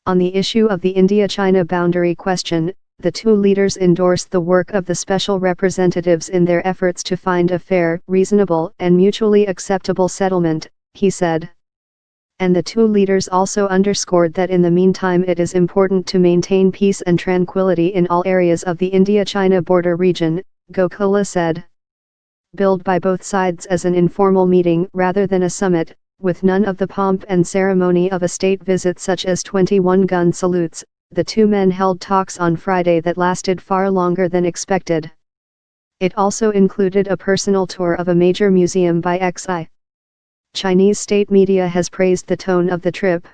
On the issue of the India-China boundary question, the two leaders endorsed the work of the special representatives in their efforts to find a fair, reasonable, and mutually acceptable settlement, he said. And the two leaders also underscored that in the meantime it is important to maintain peace and tranquility in all areas of the India-China border region, Gokhale said. Billed by both sides as an informal meeting rather than a summit, with none of the pomp and ceremony of a state visit such as 21 gun salutes, the two men held talks on Friday that lasted far longer than expected. It also included a personal tour of a major museum by Xi. Chinese state media has praised the tone of the trip.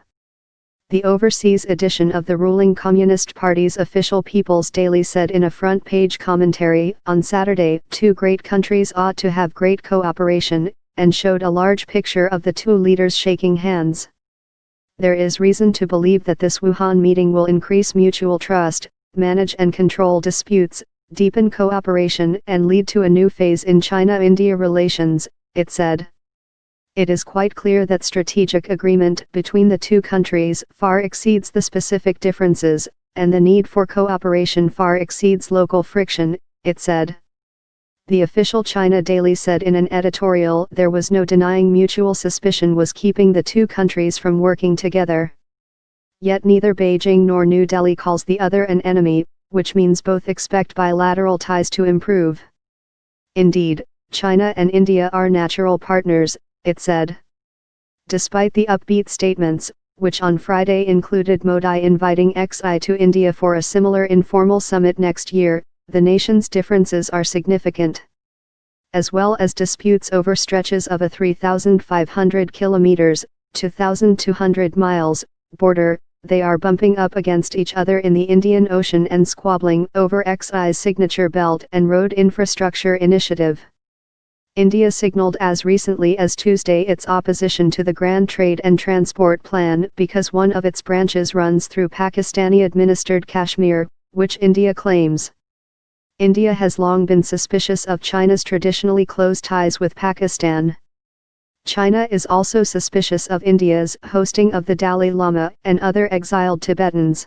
The overseas edition of the ruling Communist Party's official People's Daily said in a front-page commentary, on Saturday, two great countries ought to have great cooperation, and showed a large picture of the two leaders shaking hands. There is reason to believe that this Wuhan meeting will increase mutual trust, manage and control disputes, deepen cooperation and lead to a new phase in China-India relations, it said. It is quite clear that strategic agreement between the two countries far exceeds the specific differences, and the need for cooperation far exceeds local friction, it said. The official China Daily said in an editorial there was no denying mutual suspicion was keeping the two countries from working together. Yet neither Beijing nor New Delhi calls the other an enemy, which means both expect bilateral ties to improve. Indeed, China and India are natural partners, it said. Despite the upbeat statements, which on Friday included Modi inviting Xi to India for a similar informal summit next year, the nations' differences are significant. As well as disputes over stretches of a 3,500 kilometers, 2,200 miles, border, they are bumping up against each other in the Indian Ocean and squabbling over Xi's signature Belt and Road Infrastructure Initiative. India signaled as recently as Tuesday its opposition to the Grand Trade and Transport Plan because one of its branches runs through Pakistani-administered Kashmir, which India claims. India has long been suspicious of China's traditionally close ties with Pakistan. China is also suspicious of India's hosting of the Dalai Lama and other exiled Tibetans.